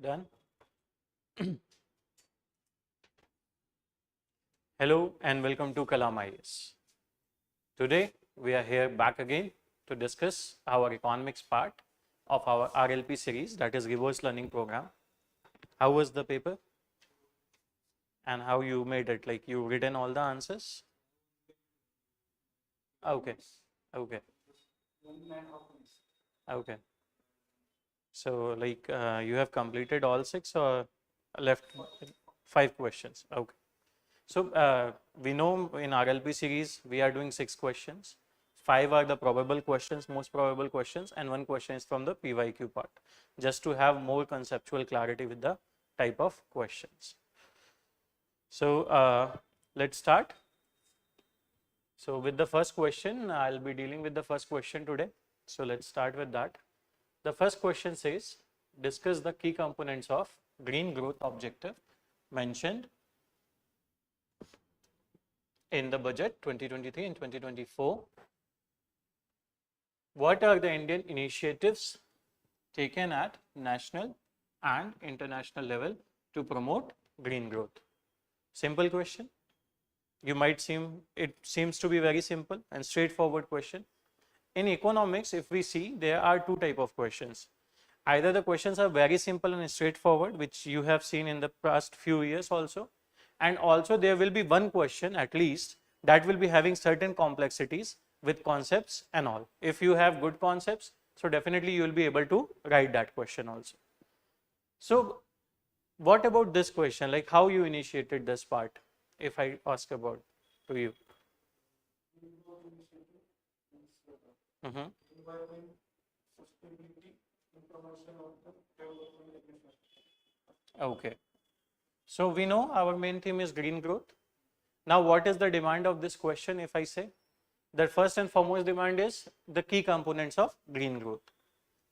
Done. Hello and welcome to Kalam IAS. Today we are here back again to discuss our economics part of our RLP series, that is reverse learning program. How was the paper? And how you made it? Like you written all the answers? Okay. Okay. Okay. So like you have completed all 6 or left 5 questions? Okay. So we know in RLP series we are doing 6 questions. 5 are the probable questions, most probable questions, and 1 question is from the PYQ part, just to have more conceptual clarity with the type of questions. So let's start. So with the first question, I'll be dealing with the first question today. So let's start with that. The first question says, discuss the key components of green growth objective mentioned in the budget 2023 and 2024. What are the Indian initiatives taken at national and international level to promote green growth? Simple question. It seems to be very simple and straightforward question. In economics, if we see, there are 2 types of questions. Either the questions are very simple and straightforward, which you have seen in the past few years also, and also there will be 1 question at least that will be having certain complexities with concepts and all. If you have good concepts, so definitely you will be able to write that question also. So what about this question, like how you initiated this part, if I ask about to you? Okay. So we know our main theme is green growth. Now what is the demand of this question? If I say the first and foremost demand is the key components of green growth.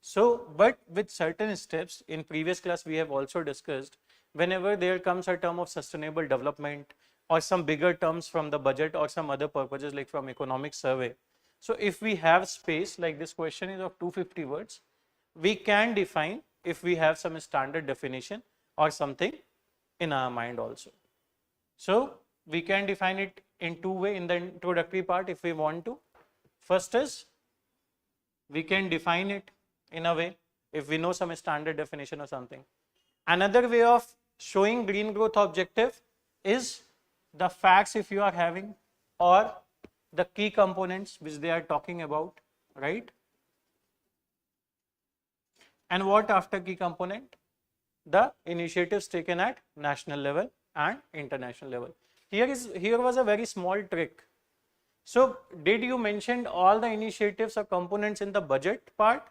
So but with certain steps, in previous class we have also discussed, whenever there comes a term of sustainable development or some bigger terms from the budget or some other purposes like from economic survey. So if we have space, like this question is of 250 words, we can define if we have some standard definition or something in our mind also. So we can define it in 2 ways in the introductory part if we want to. First is we can define it in a way if we know some standard definition or something. Another way of showing green growth objective is the facts if you are having or the key components which they are talking about, right? And what after key component? The initiatives taken at national level and international level. Here was a very small trick. So did you mention all the initiatives or components in the budget part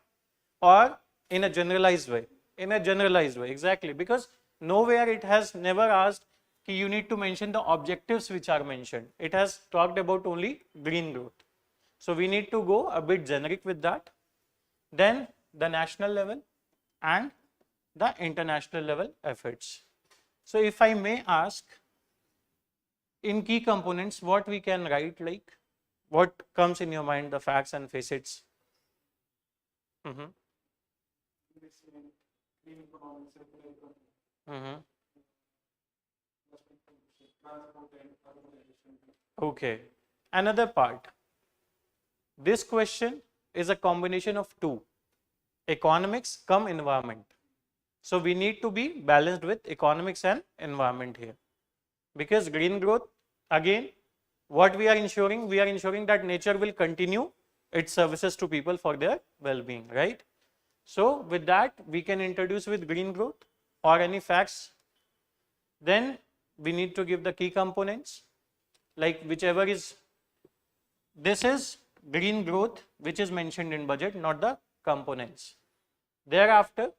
or in a generalized way? In a generalized way, exactly, because nowhere it has never asked you need to mention the objectives which are mentioned. It has talked about only green growth. So we need to go a bit generic with that. Then the national level and the international level efforts. So if I may ask, in key components, what we can write, like what comes in your mind, the facts and facets? Okay. Another part. This question is a combination of 2, economics cum environment. So we need to be balanced with economics and environment here, because green growth, again, what we are ensuring? We are ensuring that nature will continue its services to people for their well-being, right? So with that, we can introduce with green growth or any facts. Then we need to give the key components, like whichever is, this is green growth which is mentioned in budget, not the components. Thereafter,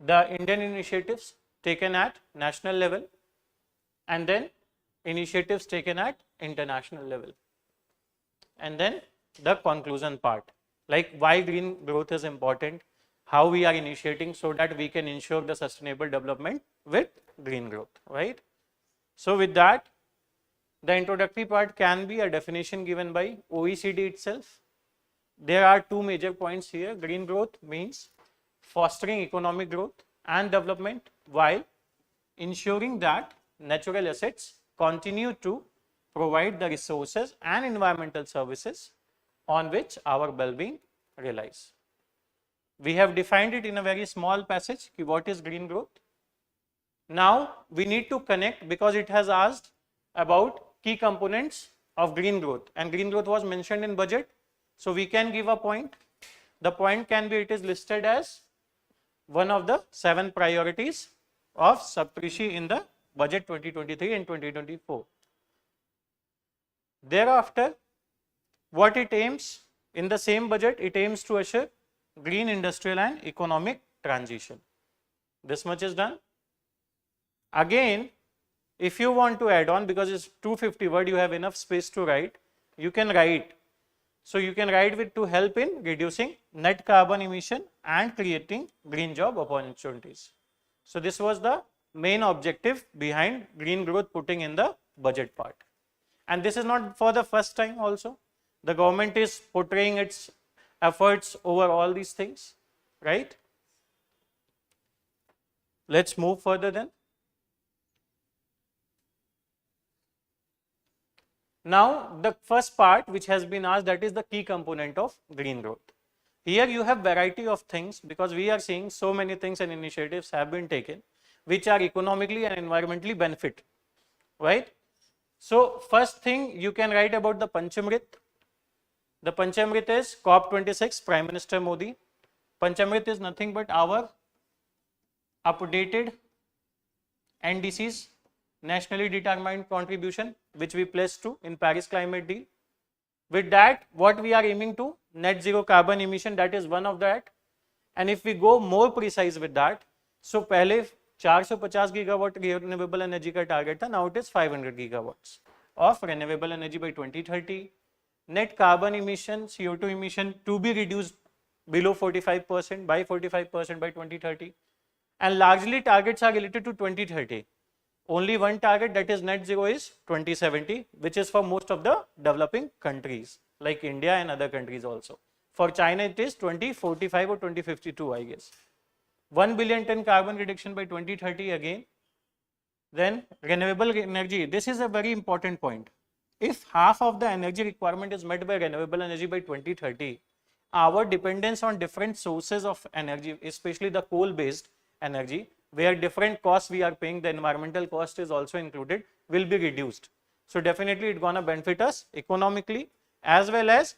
the Indian initiatives taken at national level and then initiatives taken at international level. And then the conclusion part, like why green growth is important, how we are initiating so that we can ensure the sustainable development with green growth, right? So with that, the introductory part can be a definition given by OECD itself, there are two major points here. Green growth means fostering economic growth and development while ensuring that natural assets continue to provide the resources and environmental services on which our well-being relies. We have defined it in a very small passage, what is green growth. Now we need to connect, because it has asked about key components of green growth, and green growth was mentioned in budget. So we can give a point. The point can be, it is listed as one of the 7 priorities of Saptarishi in the budget 2023 and 2024. Thereafter, what it aims in the same budget, it aims to assure green industrial and economic transition. This much is done. Again, if you want to add on, because it's 250 word, you have enough space to write, you can write. So you can write with to help in reducing net carbon emission and creating green job opportunities. So this was the main objective behind green growth putting in the budget part. And this is not for the first time also. The government is portraying its efforts over all these things, right? Let's move further then. Now the first part which has been asked, that is the key component of green growth. Here you have variety of things, because we are seeing so many things and initiatives have been taken which are economically and environmentally benefit, right? So first thing you can write about the Panchamrit. The Panchamrit is COP26, Prime Minister Modi. Panchamrit is nothing but our updated NDCs, nationally determined contribution, which we pledged to in Paris Climate Deal. With that, what we are aiming to, net zero carbon emission, that is one of that. And if we go more precise with that, so पहले 450 gigawatt renewable energy का target था, now it is 500 gigawatts of renewable energy by 2030. Net carbon emission, CO2 emission to be reduced below 45%, by 45% by 2030. And largely targets are related to 2030. Only one target, that is net zero, is 2070, which is for most of the developing countries like India and other countries also. For China, it is 2045 or 2052, I guess. 1 billion ton carbon reduction by 2030 again. Then renewable energy, this is a very important point. If half of the energy requirement is met by renewable energy by 2030, our dependence on different sources of energy, especially the coal-based energy, where different costs we are paying, the environmental cost is also included, will be reduced. So definitely it's gonna benefit us economically as well as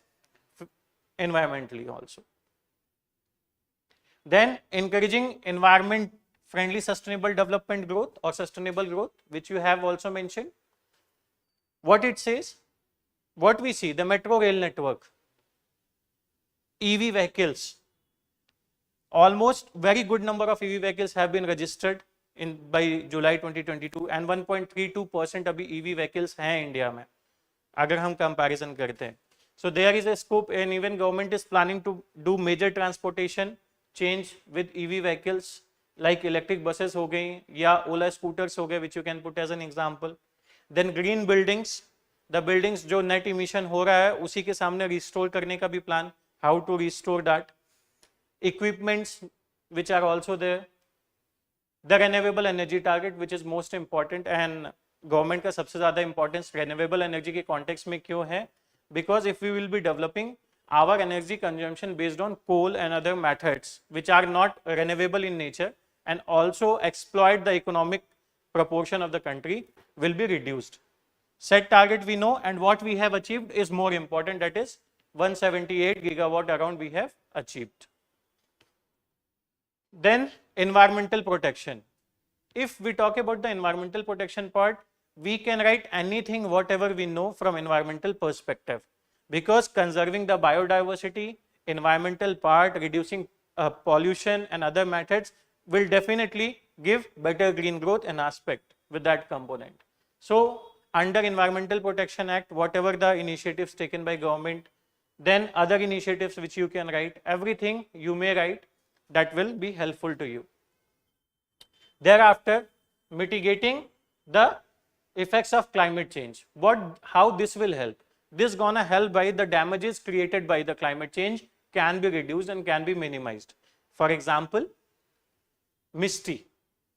environmentally also. Then encouraging environment friendly sustainable development growth or sustainable growth, which you have also mentioned. What it says, what we see, the metro rail network, EV vehicles, almost very good number of EV vehicles have been registered in by July 2022 and 1.32% अभी EV vehicles हैं India में अगर हम comparison करते हैं. So there is a scope, and even government is planning to do major transportation change with EV vehicles like electric buses हो गई या Ola scooters हो गए, which you can put as an example. Then green buildings, the buildings जो net emission हो रहा है उसी के सामने restore करने का भी plan, how to restore that. Equipments which are also there. The renewable energy target, which is most important, and government का सबसे ज़्यादा importance renewable energy के context में क्यों है? Because if we will be developing our energy consumption based on coal and other methods which are not renewable in nature and also exploit the economic proportion of the country, will be reduced. Set target we know, and what we have achieved is more important, that is 178 gigawatt around we have achieved. Then environmental protection. If we talk about the environmental protection part, we can write anything whatever we know from environmental perspective, because conserving the biodiversity, environmental part, reducing pollution and other methods will definitely give better green growth and aspect with that component. So under Environmental Protection Act, whatever the initiatives taken by government, then other initiatives which you can write, everything you may write that will be helpful to you. Thereafter, mitigating the effects of climate change. How this will help? this gonna help by the damages created by the climate change can be reduced and can be minimized. For example, misty,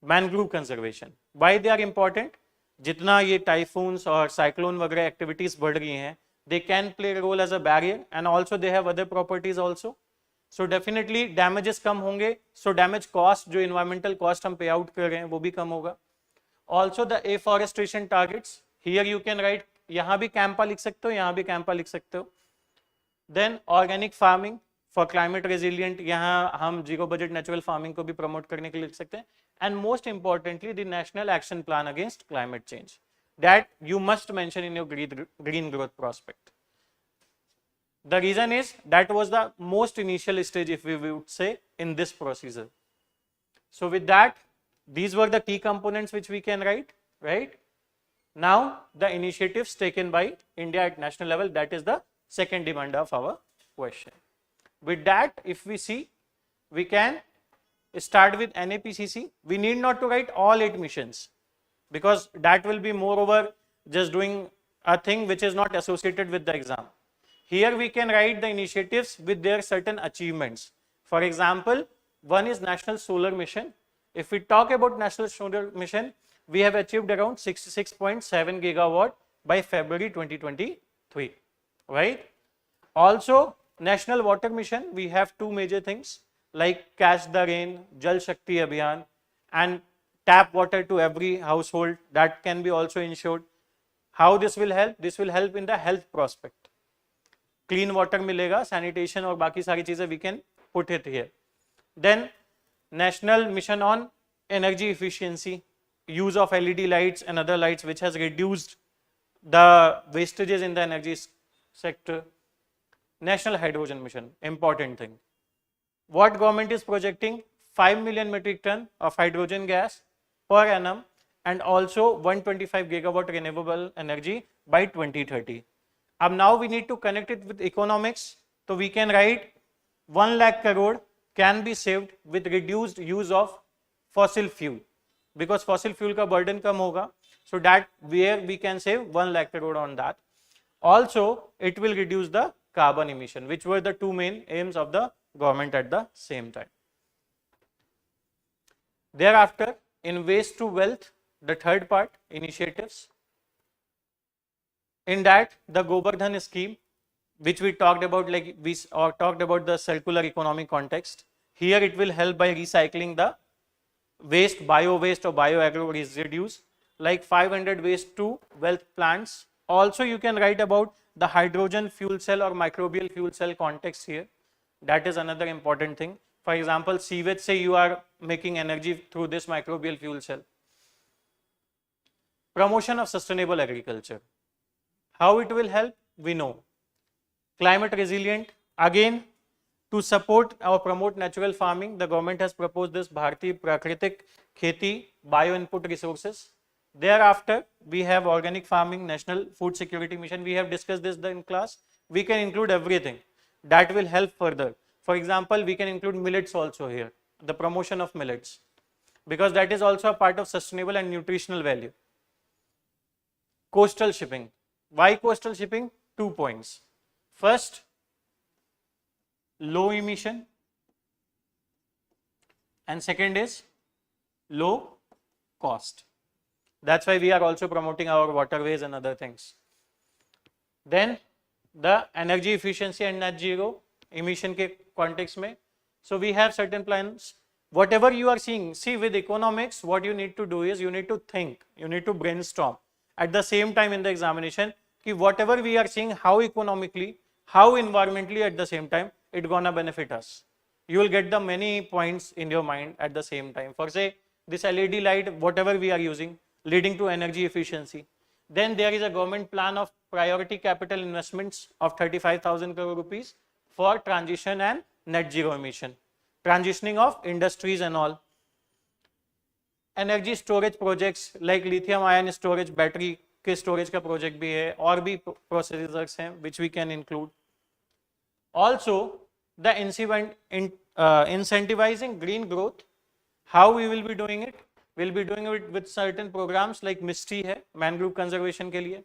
mangrove conservation. Why they are important? जितना ये typhoons और cyclone वगैरह activities बढ़ रही हैं, they can play a role as a barrier and also they have other properties also. So definitely damages कम होंगे, so damage cost जो environmental cost हम pay out कर रहे हैं वो भी कम होगा. Also the afforestation targets, here you can write, यहाँ भी कैंपा लिख सकते हो, यहाँ भी कैंपा लिख सकते हो. Then organic farming for climate resilient, यहाँ हम zero budget natural farming को भी promote करने के लिए लिख सकते हैं. And most importantly, the national action plan against climate change that you must mention in your green growth prospect. The reason is that was the most initial stage, if we would say, in this procedure. So with that, these were the key components which we can write, right? Now the initiatives taken by India at national level, that is the second demand of our question. With that, if we see, we can start with NAPCC. We need not to write all 8 missions because that will be moreover just doing a thing which is not associated with the exam. Here we can write the initiatives with their certain achievements. For example, one is National Solar Mission. If we talk about National Solar Mission, we have achieved around 66.7 gigawatt by February 2023, right? Also, National Water Mission, we have 2 major things like Catch the Rain, Jal Shakti Abhiyan, and tap water to every household, that can be also ensured. How this will help? This will help in the health prospect. Clean water मिलेगा, sanitation और बाकी सारी चीजें we can put it here. Then National Mission on Energy Efficiency, use of LED lights and other lights which has reduced the wastages in the energy sector. National Hydrogen Mission, important thing. What government is projecting? 5 million metric ton of hydrogen gas per annum and also 125 gigawatt renewable energy by 2030. Now we need to connect it with economics. So we can write 1 lakh crore can be saved with reduced use of fossil fuel because fossil fuel ka burden kam hoga. So that where we can save 1 lakh crore on that. Also, it will reduce the carbon emission, which were the 2 main aims of the government at the same time. Thereafter, in waste to wealth, the third part, initiatives. In that, the Govardhan scheme, which we talked about, like we talked about the circular economic context. Here it will help by recycling the waste, bio waste or bioagro residues, like 500 waste to wealth plants. Also, you can write about the hydrogen fuel cell or microbial fuel cell context here. That is another important thing. For example, sewage, say you are making energy through this microbial fuel cell. Promotion of sustainable agriculture. How it will help? We know. Climate resilient. Again, to support or promote natural farming, the government has proposed this Bharati Prakritik Kheti bio input resources. Thereafter, we have organic farming, national food security mission. We have discussed this in class. We can include everything. That will help further. For example, we can include millets also here, the promotion of millets, because that is also a part of sustainable and nutritional value. Coastal shipping. Why coastal shipping? 2 points. First, low emission, and second is low cost. That's why we are also promoting our waterways and other things. Then the energy efficiency and net zero emission ke context mein. So we have certain plans. Whatever you are seeing, see with economics, what you need to do is you need to think, you need to brainstorm. At the same time in the examination, ki whatever we are seeing, how economically, how environmentally at the same time, it gonna benefit us. You will get the many points in your mind at the same time. For say, this LED light, whatever we are using, leading to energy efficiency. Then there is a government plan of priority capital investments of 35,000 crore rupees for transition and net zero emission. Transitioning of industries and all. Energy storage projects like lithium ion storage, battery के storage का project भी है, और भी procedures हैं which we can include. Also, the incentivizing green growth. How we will be doing it? We'll be doing it with certain programs like MISTI है, mangrove conservation के लिए.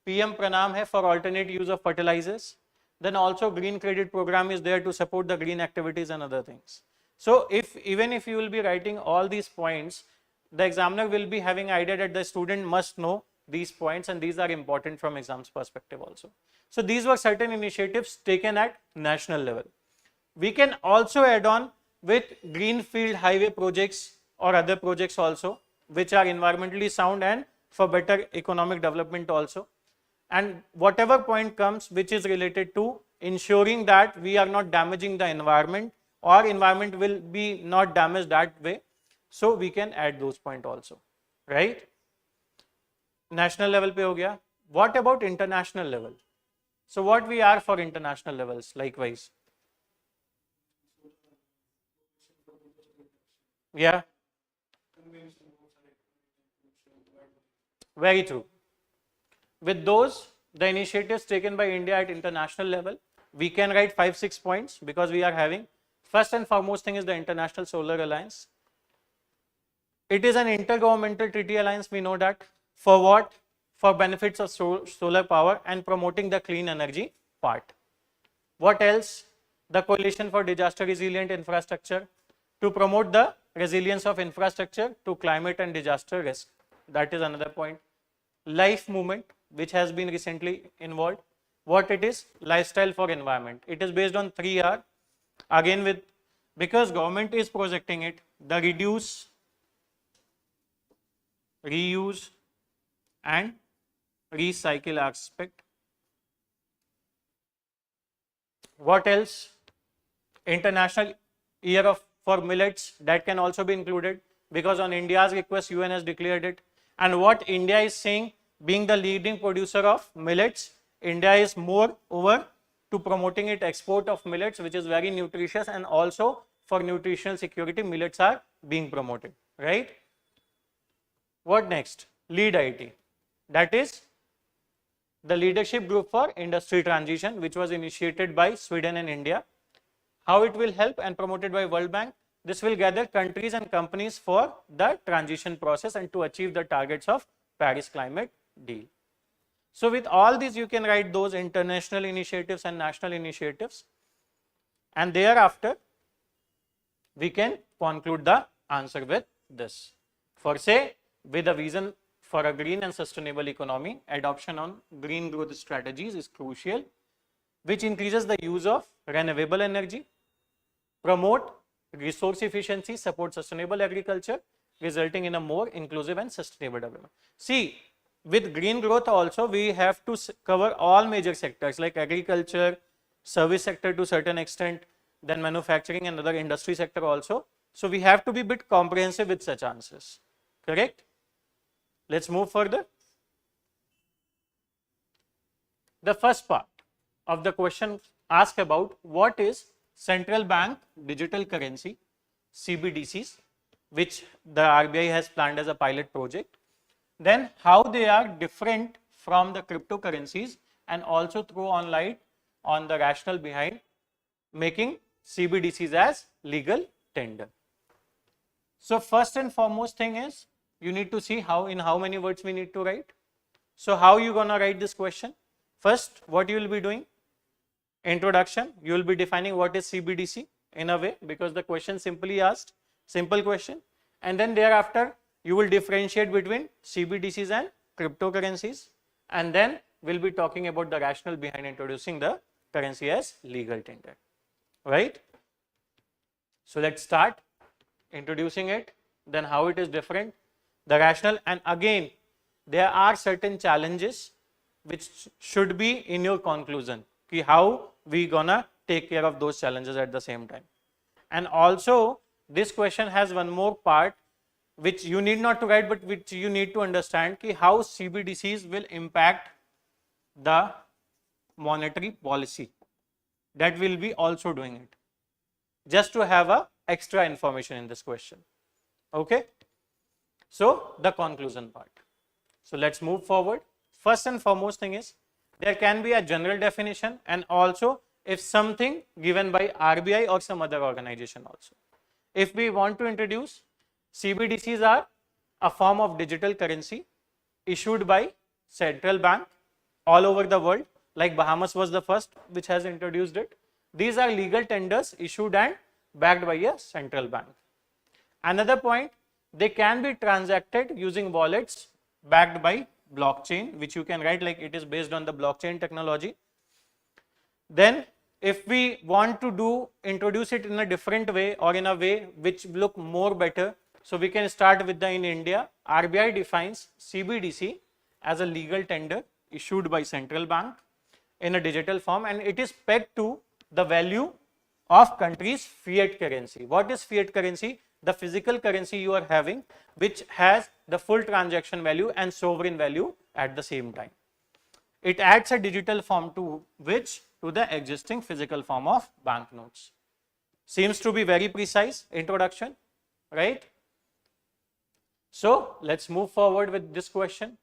PM Pranam hai for alternate use of fertilizers. Then also green credit program is there to support the green activities and other things. So even if you will be writing all these points, the examiner will be having idea that the student must know these points, and these are important from exams perspective also. So these were certain initiatives taken at national level. We can also add on with greenfield highway projects or other projects also, which are environmentally sound and for better economic development also. And whatever point comes which is related to ensuring that we are not damaging the environment or environment will be not damaged that way, so we can add those points also, right? National level pe ho gaya. What about international level? So what we are for international levels likewise? Yeah, very true. With those, the initiatives taken by India at international level, we can write 5-6 points because we are having, first and foremost thing is the International Solar Alliance. It is an intergovernmental treaty alliance, we know that. For what? For benefits of solar power and promoting the clean energy part. What else? The Coalition for Disaster Resilient Infrastructure to promote the resilience of infrastructure to climate and disaster risk. That is another point. Life movement, which has been recently involved. What it is? Lifestyle for environment. It is based on 3R. Again with, because government is projecting it, the reduce, reuse and recycle aspect. What else? International Year of for Millets, that can also be included because on India's request UN has declared it. And what India is saying, being the leading producer of millets, India is more over to promoting it export of millets, which is very nutritious, and also for nutritional security millets are being promoted, right? What next? Lead IT, that is the leadership group for industry transition, which was initiated by Sweden and India. How it will help and promoted by World Bank? This will gather countries and companies for the transition process and to achieve the targets of Paris Climate Deal. So with all these, you can write those international initiatives and national initiatives, and thereafter we can conclude the answer with this. For say, with a vision for a green and sustainable economy, adoption on green growth strategies is crucial, which increases the use of renewable energy, promote resource efficiency, support sustainable agriculture, resulting in a more inclusive and sustainable development. See, with green growth also, we have to cover all major sectors like agriculture, service sector to certain extent, then manufacturing and other industry sector also. So we have to be a bit comprehensive with such answers, correct? Let's move further. The first part of the question asks about what is central bank digital currency, CBDCs, which the RBI has planned as a pilot project. Then how they are different from the cryptocurrencies, and also throw on light on the rationale behind making CBDCs as legal tender. So first and foremost thing is, you need to see how many words we need to write. So how you gonna write this question? First, what you will be doing? Introduction, you will be defining what is CBDC in a way, because the question simply asked, simple question, and then thereafter you will differentiate between CBDCs and cryptocurrencies, and then we'll be talking about the rationale behind introducing the currency as legal tender, right? So let's start introducing it, then how it is different, the rationale, and again there are certain challenges which should be in your conclusion, ki how we gonna take care of those challenges at the same time. And also this question has one more part which you need not to write, but which you need to understand, ki how CBDCs will impact the monetary policy. That will be also doing it, just to have a extra information in this question. Okay, so the conclusion part. So let's move forward. First and foremost thing is, there can be a general definition, and also if something given by RBI or some other organization also. If we want to introduce, CBDCs are a form of digital currency issued by central bank all over the world, like Bahamas was the first which has introduced it. These are legal tenders issued and backed by a central bank. Another point, they can be transacted using wallets backed by blockchain, which you can write like it is based on the blockchain technology. Then if we want to introduce it in a different way or in a way which look more better, so we can start with in India, RBI defines CBDC as a legal tender issued by central bank in a digital form, and it is pegged to the value of country's fiat currency. What is fiat currency? The physical currency you are having, which has the full transaction value and sovereign value at the same time. It adds a digital form to the existing physical form of banknotes. Seems to be very precise introduction, right? So let's move forward with this question.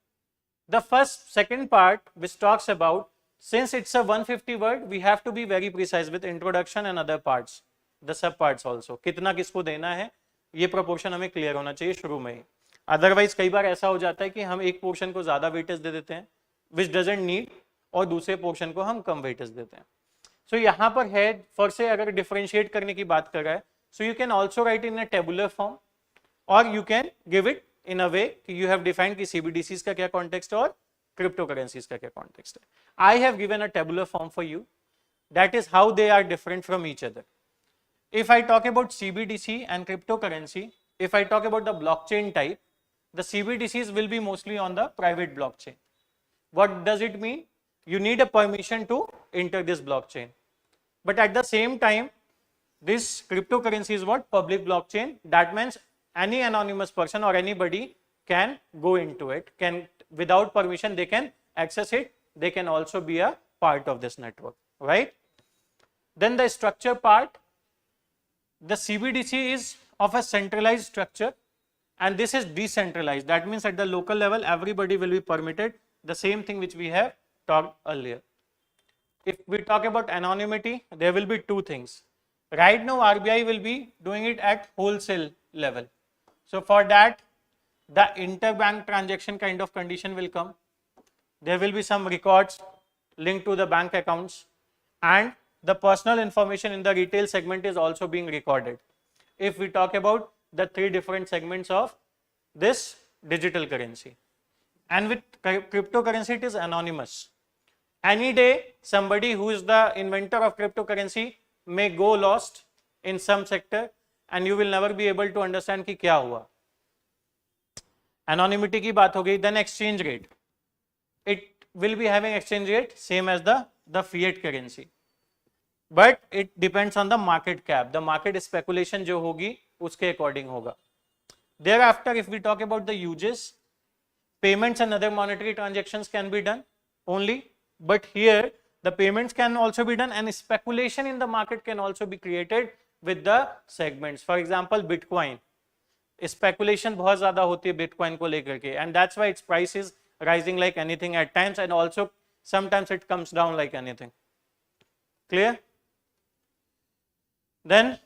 The second part which talks about, since it's a 150 word, we have to be very precise with introduction and other parts, the sub parts also. कितना किसको देना है, ये proportion हमें clear होना चाहिए शुरू में ही. Otherwise कई बार ऐसा हो जाता है कि हम एक portion को ज़्यादा weightage दे देते हैं, which doesn't need, और दूसरे portion को हम कम weightage देते हैं. So यहाँ पर है, first से अगर differentiate करने की बात कर रहा है, so you can also write in a tabular form, or you can give it in a way कि you have defined कि CBDCs का क्या context है और cryptocurrencies का क्या context है. I have given a tabular form for you. That is how they are different from each other. If I talk about CBDC and cryptocurrency, if I talk about the blockchain type, the CBDCs will be mostly on the private blockchain. What does it mean? You need a permission to enter this blockchain. But at the same time, this cryptocurrency is what? Public blockchain. That means any anonymous person or anybody can go into it, without permission they can access it, they can also be a part of this network, right? Then the structure part, the CBDC is of a centralized structure and this is decentralized. That means at the local level everybody will be permitted, the same thing which we have talked earlier. If we talk about anonymity, there will be two things. Right now RBI will be doing it at wholesale level. So for that, the interbank transaction kind of condition will come. There will be some records linked to the bank accounts, and the personal information in the retail segment is also being recorded. If we talk about the three different segments of this digital currency, and with cryptocurrency it is anonymous. Any day somebody who is the inventor of cryptocurrency may go lost in some sector and you will never be able to understand कि क्या हुआ. Anonymity की बात हो गई. Then exchange rate, it will be having exchange rate same as the fiat currency, but it depends on the market cap. The market speculation जो होगी उसके according होगा. Thereafter, if we talk about the uses, payments and other monetary transactions can be done only, but here the payments can also be done and speculation in the market can also be created with the segments. For example, Bitcoin, speculation बहुत ज़्यादा होती है Bitcoin को लेकर के, and that's why its price is rising like anything at times, and also sometimes it comes down like anything. Clear? Then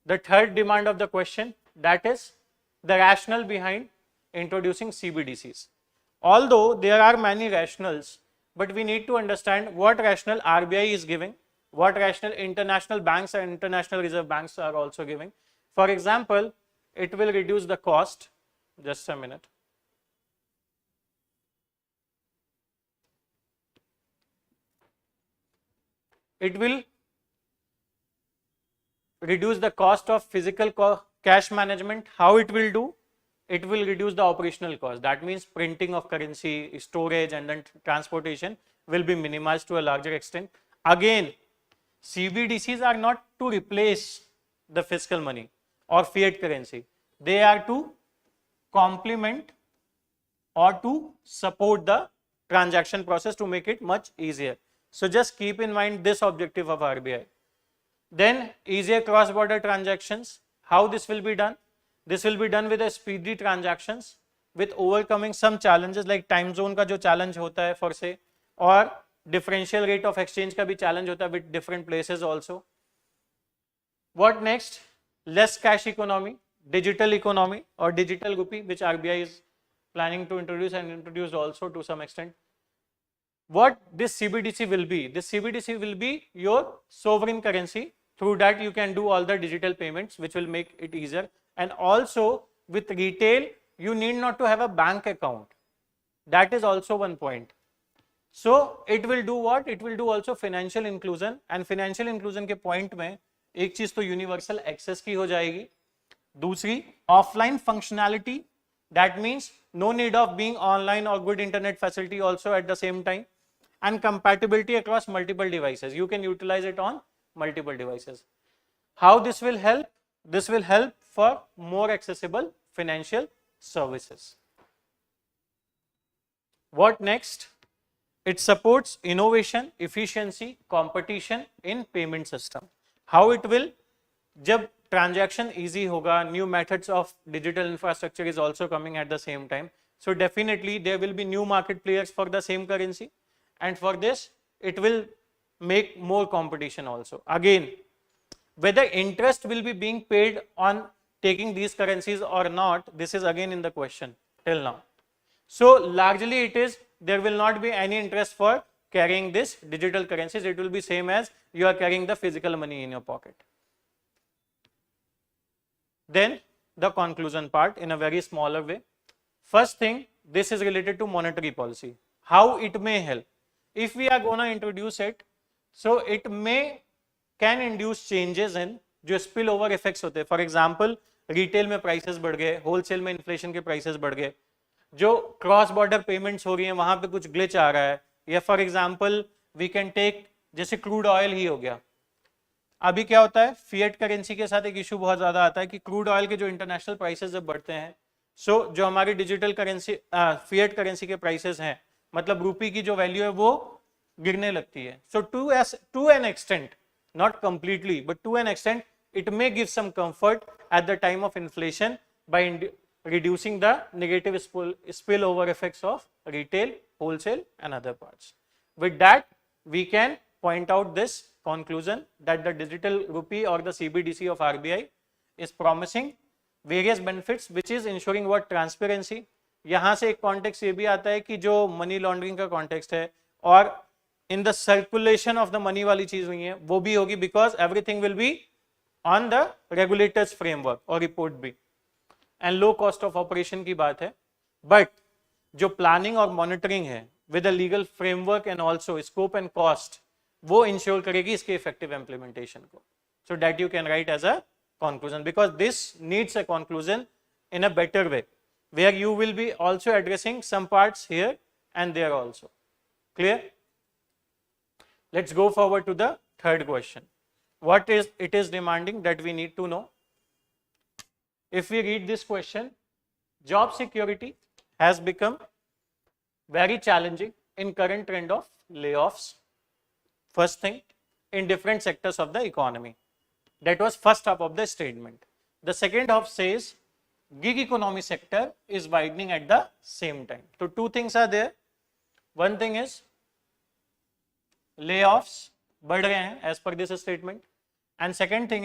the third demand of the question, that is the rationale behind introducing CBDCs. Although there are many rationales, but we need to understand what rationale RBI is giving, what rationale international banks and international reserve banks are also giving. For example, it will reduce the cost. Just a minute. It will reduce the cost of physical cash management. How it will do? It will reduce the operational cost. That means printing of currency, storage, and then transportation will be minimized to a larger extent. Again, CBDCs are not to replace the fiscal money or fiat currency. They are to complement or to support the transaction process to make it much easier. So just keep in mind this objective of RBI. Then easier cross-border transactions. How this will be done? This will be done with a speedy transactions, with overcoming some challenges like time zone का जो challenge होता है for say, और differential rate of exchange का भी challenge होता है with different places also. What next? Less cash economy, digital economy or digital rupee, which RBI is planning to introduce and introduced also to some extent. what this CBDC will be? This CBDC will be your sovereign currency. Through that you can do all the digital payments, which will make it easier. And also with retail, you need not to have a bank account. That is also one point. So it will do what? It will do also financial inclusion. And financial inclusion के point में एक चीज तो universal access की हो जाएगी. दूसरी offline functionality. That means no need of being online or good internet facility also at the same time. And compatibility across multiple devices. You can utilize it on multiple devices. How this will help? This will help for more accessible financial services. What next? It supports innovation, efficiency, competition in payment system. How it will? जब transaction easy होगा, new methods of digital infrastructure is also coming at the same time. So definitely there will be new market players for the same currency, and for this it will make more competition also. Again, whether interest will be being paid on taking these currencies or not, this is again in the question till now. So largely it is, there will not be any interest for carrying this digital currencies. It will be same as you are carrying the physical money in your pocket. Then the conclusion part in a very smaller way. First thing, this is related to monetary policy. How it may help. If we are going to introduce it, so it can induce changes in जो spill over effects होते हैं. For example, retail में prices बढ़ गए, wholesale में inflation के prices बढ़ गए, जो क्रॉस बॉर्डर पेमेंट्स हो रही हैं वहां पे कुछ ग्लिच आ रहा है, या for example we can take जैसे क्रूड ऑयल ही हो गया. अभी क्या होता है, फिएट करेंसी के साथ एक इशू बहुत ज्यादा आता है कि क्रूड ऑयल के जो इंटरनेशनल प्राइसेस जब बढ़ते हैं, सो जो हमारी डिजिटल करेंसी फिएट करेंसी के प्राइसेस हैं, मतलब रूपी की जो वैल्यू है वो गिरने लगती है. So to an extent, not completely but to an extent, it may give some comfort at the time of inflation by reducing the negative spillover effects of retail, wholesale and other parts. With that, we can point out this conclusion that the digital rupee or the CBDC of RBI is promising various benefits, which is ensuring what transparency. यहाँ से एक context ये भी आता है कि जो money laundering का context है और in the circulation of the money वाली चीज हुई है वो भी होगी, because everything will be on the regulators framework और report भी. And low cost of operation की बात है, बट जो प्लानिंग और मॉनिटरिंग है with a legal framework and also scope and cost, वो इंश्योर करेगी इसके इफेक्टिव इंप्लीमेंटेशन को. So that you can write as a conclusion, because this needs a conclusion in a better way, where you will be also addressing some parts here and there also. Clear? Let's go forward to the third question. What is it is demanding that we need to know. If we read this question, job security has become very challenging in current trend of layoffs. First thing, in different sectors of the economy. That was first half of the statement. The second half says gig economy sector is widening at the same time. So two things are there. One thing is layoffs बढ़ रहे हैं as per this statement, and second thing is